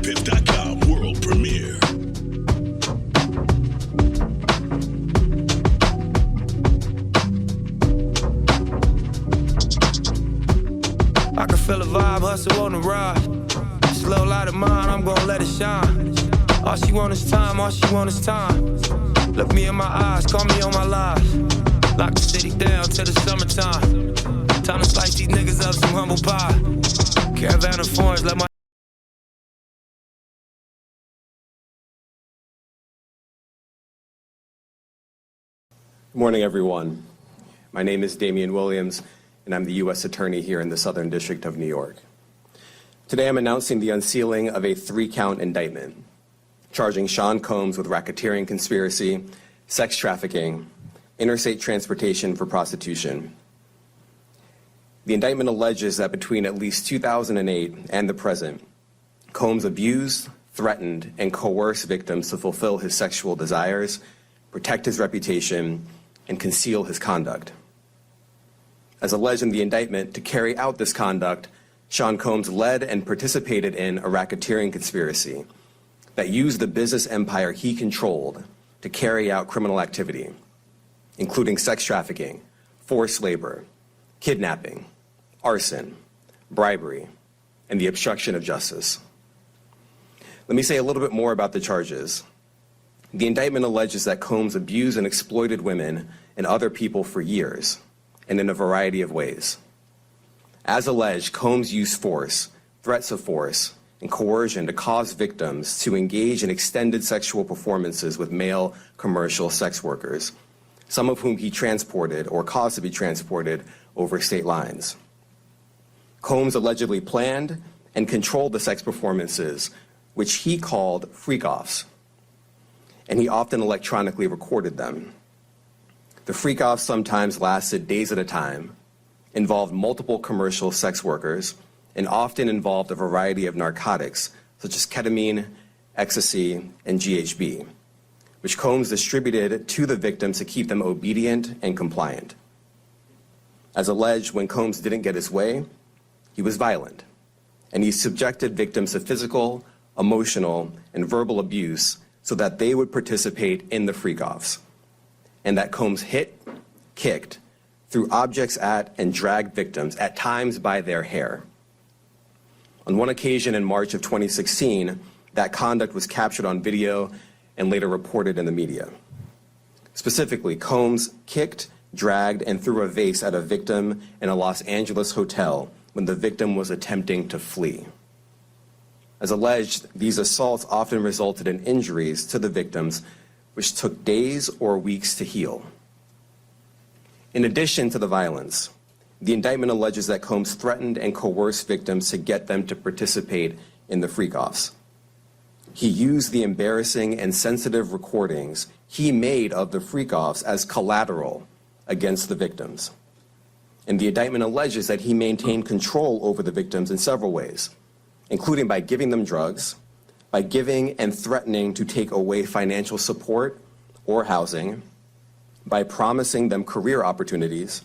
TripHip.com world premiere. I can feel a vibe, hustle on the ride. Slow light of mine, I'm gonna let it shine. All she want is time, all she want is time. Look me in my eyes, call me on my lies. Lock the city down till the summertime. Time to slice these niggas up some humble pie. Caravan of foreigns, let my Good morning, everyone. My name is Damian Williams, and I'm the U.S. Attorney here in the Southern District of New York. Today, I'm announcing the unsealing of a 3-count indictment, charging Sean Combs with racketeering conspiracy, sex trafficking, interstate transportation for prostitution. The indictment alleges that between at least 2008 and the present, Combs abused, threatened, and coerced victims to fulfill his sexual desires, protect his reputation, and conceal his conduct. As alleged in the indictment, to carry out this conduct, Sean Combs led and participated in a racketeering conspiracy that used the business empire he controlled to carry out criminal activity, including sex trafficking, forced labor, kidnapping, arson, bribery, and the obstruction of justice. Let me say a little bit more about the charges. The indictment alleges that Combs abused and exploited women and other people for years, and in a variety of ways. As alleged, Combs used force, threats of force, and coercion to cause victims to engage in extended sexual performances with male commercial sex workers, some of whom he transported or caused to be transported over state lines. Combs allegedly planned and controlled the sex performances, which he called freak-offs, and he often electronically recorded them. The freak-offs sometimes lasted days at a time, involved multiple commercial sex workers, and often involved a variety of narcotics, such as ketamine, ecstasy, and GHB, which Combs distributed to the victims to keep them obedient and compliant. As alleged, when Combs didn't get his way, he was violent, and he subjected victims to physical, emotional, and verbal abuse so that they would participate in the freak-offs, and that Combs hit, kicked, threw objects at, and dragged victims, at times by their hair. On one occasion in March of 2016, that conduct was captured on video and later reported in the media. Specifically, Combs kicked, dragged, and threw a vase at a victim in a Los Angeles hotel when the victim was attempting to flee. As alleged, these assaults often resulted in injuries to the victims, which took days or weeks to heal. In addition to the violence, the indictment alleges that Combs threatened and coerced victims to get them to participate in the freak-offs. He used the embarrassing and sensitive recordings he made of the freak-offs as collateral against the victims. And the indictment alleges that he maintained control over the victims in several ways, including by giving them drugs, by giving and threatening to take away financial support or housing, by promising them career opportunities,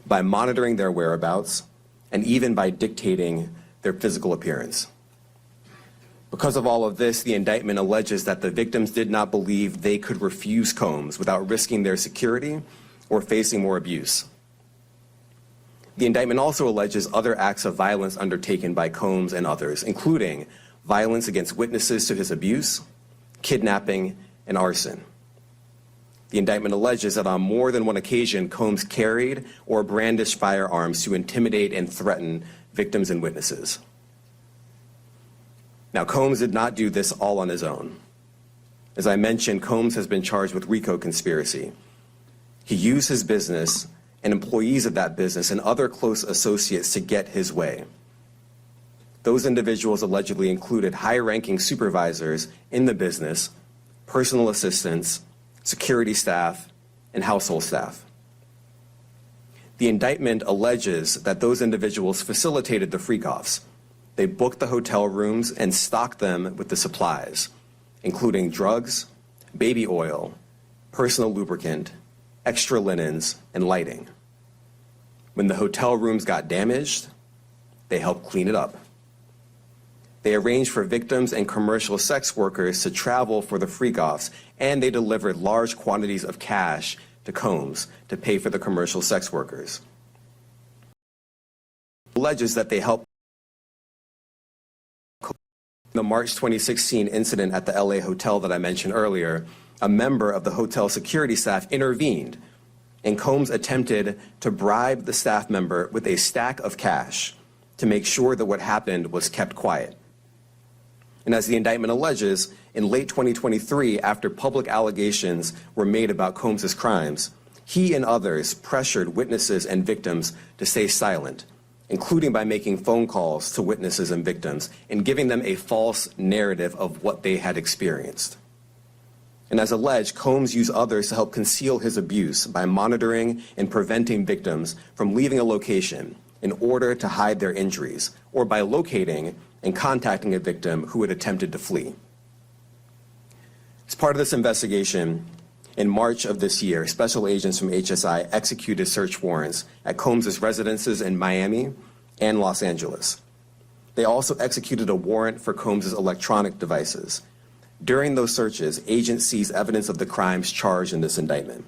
by monitoring their whereabouts, and even by dictating their physical appearance. Because of all of this, the indictment alleges that the victims did not believe they could refuse Combs without risking their security or facing more abuse. The indictment also alleges other acts of violence undertaken by Combs and others, including violence against witnesses to his abuse, kidnapping, and arson. The indictment alleges that on more than one occasion, Combs carried or brandished firearms to intimidate and threaten victims and witnesses. Now, Combs did not do this all on his own. As I mentioned, Combs has been charged with RICO conspiracy. He used his business and employees of that business and other close associates to get his way. Those individuals allegedly included high-ranking supervisors in the business, personal assistants, security staff, and household staff. The indictment alleges that those individuals facilitated the freak-offs. They booked the hotel rooms and stocked them with the supplies, including drugs, baby oil, personal lubricant, extra linens, and lighting. When the hotel rooms got damaged, they helped clean it up. They arranged for victims and commercial sex workers to travel for the freak-offs, and they delivered large quantities of cash to Combs to pay for the commercial sex workers. Alleges that they helped the March 2016 incident at the LA hotel that I mentioned earlier. A member of the hotel security staff intervened, and Combs attempted to bribe the staff member with a stack of cash to make sure that what happened was kept quiet. And as the indictment alleges, in late 2023, after public allegations were made about Combs's crimes, he and others pressured witnesses and victims to stay silent, including by making phone calls to witnesses and victims and giving them a false narrative of what they had experienced. And as alleged, Combs used others to help conceal his abuse by monitoring and preventing victims from leaving a location in order to hide their injuries, or by locating and contacting a victim who had attempted to flee. As part of this investigation, in March of this year, special agents from HSI executed search warrants at Combs's residences in Miami and Los Angeles. They also executed a warrant for Combs's electronic devices. During those searches, agents seized evidence of the crimes charged in this indictment.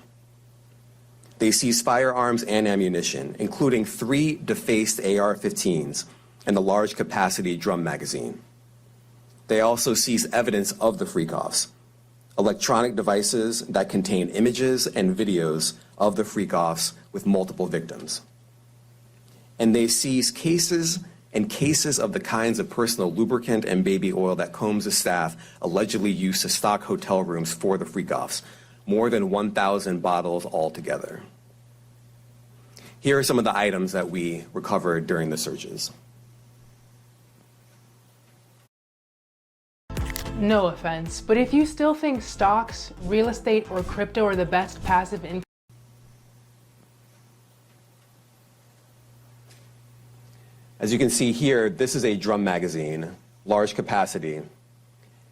They seized firearms and ammunition, including 3 defaced AR-15s and a large capacity drum magazine. They also seized evidence of the freak-offs, electronic devices that contain images and videos of the freak-offs with multiple victims. And they seized cases and cases of the kinds of personal lubricant and baby oil that Combs' staff allegedly used to stock hotel rooms for the freak-offs, more than 1,000 bottles altogether. Here are some of the items that we recovered during the searches. No offense, but if you still think stocks, real estate, or crypto are the best passive income, As you can see here, this is a drum magazine, large capacity,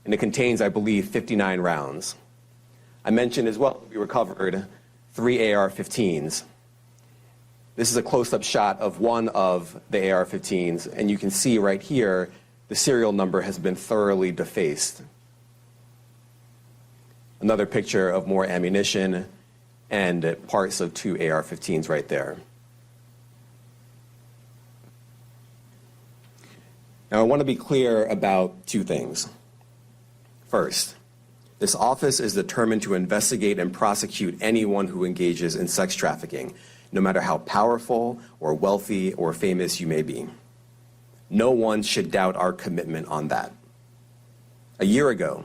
and it contains, I believe, 59 rounds. I mentioned as well we recovered 3 AR-15s. This is a close-up shot of one of the AR-15s, and you can see right here the serial number has been thoroughly defaced. Another picture of more ammunition and parts of 2 AR-15s right there. Now, I want to be clear about 2 things. First, this office is determined to investigate and prosecute anyone who engages in sex trafficking, no matter how powerful or wealthy or famous you may be. No one should doubt our commitment on that. A year ago,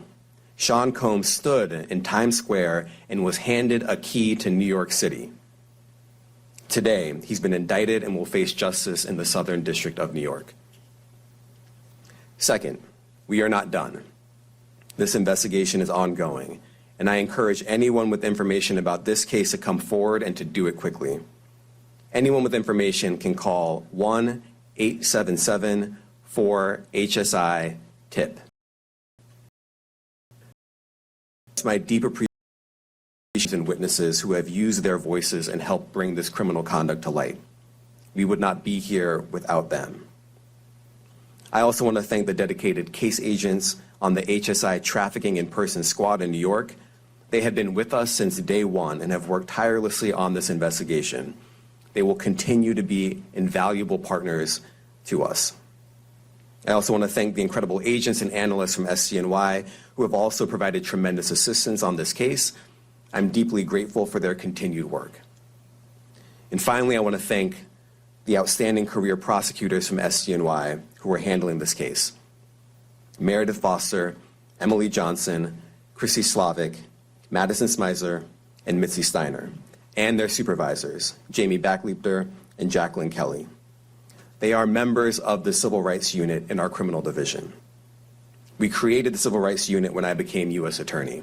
Sean Combs stood in Times Square and was handed a key to New York City. Today, he's been indicted and will face justice in the Southern District of New York. Second, we are not done. This investigation is ongoing, and I encourage anyone with information about this case to come forward and to do it quickly. Anyone with information can call 1-877-4-HSI-TIP. It's my deep appreciation and witnesses who have used their voices and helped bring this criminal conduct to light. We would not be here without them. I also want to thank the dedicated case agents on the HSI Trafficking in Person Squad in New York. They have been with us since day one and have worked tirelessly on this investigation. They will continue to be invaluable partners to us. I also want to thank the incredible agents and analysts from SCNY who have also provided tremendous assistance on this case. I'm deeply grateful for their continued work. And finally, I want to thank the outstanding career prosecutors from SCNY who are handling this case. Meredith Foster, Emily Johnson, Chrissy Slavic, Madison Smizer, and Mitzi Steiner, and their supervisors, Jamie Backleeper and Jacqueline Kelly. They are members of the Civil Rights Unit in our criminal division. We created the Civil Rights Unit when I became U.S. Attorney.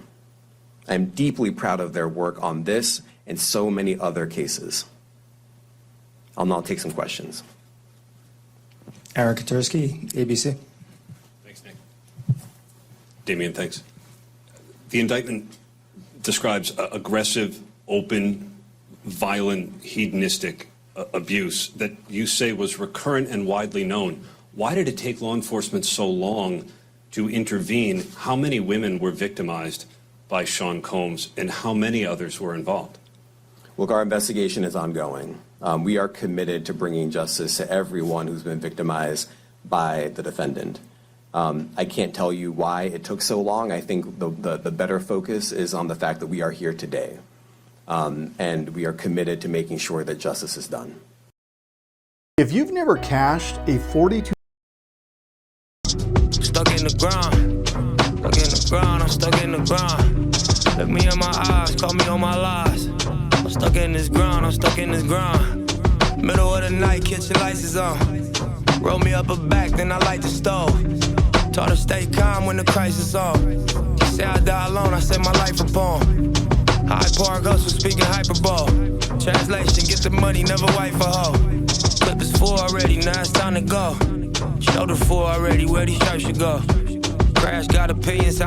I'm deeply proud of their work on this and so many other cases. I'll now take some questions. Aaron Katursky, ABC. Thanks, Nick. Damian, thanks. The indictment describes aggressive, open, violent, hedonistic abuse that you say was recurrent and widely known. Why did it take law enforcement so long to intervene? How many women were victimized by Sean Combs, and how many others were involved? Look, our investigation is ongoing. We are committed to bringing justice to everyone who's been victimized by the defendant. I can't tell you why it took so long. I think the better focus is on the fact that we are here today. And we are committed to making sure that justice is done. If you've never cashed a 42 Stuck in the ground, stuck in the ground, I'm stuck in the ground. Look me in my eyes, call me on my lies. I'm stuck in this ground, I'm stuck in this ground. Middle of the night, kitchen lights is on. Roll me up a back, then I light the stove. Taught her stay calm when the crisis on. She say I die alone, I set my life upon. High Park hustle, speaking hyperbole. Translation, get the money, never wife a hoe. Clip is full already, now it's time to go. Shoulder full already, where these stripes should go. Crash got opinions.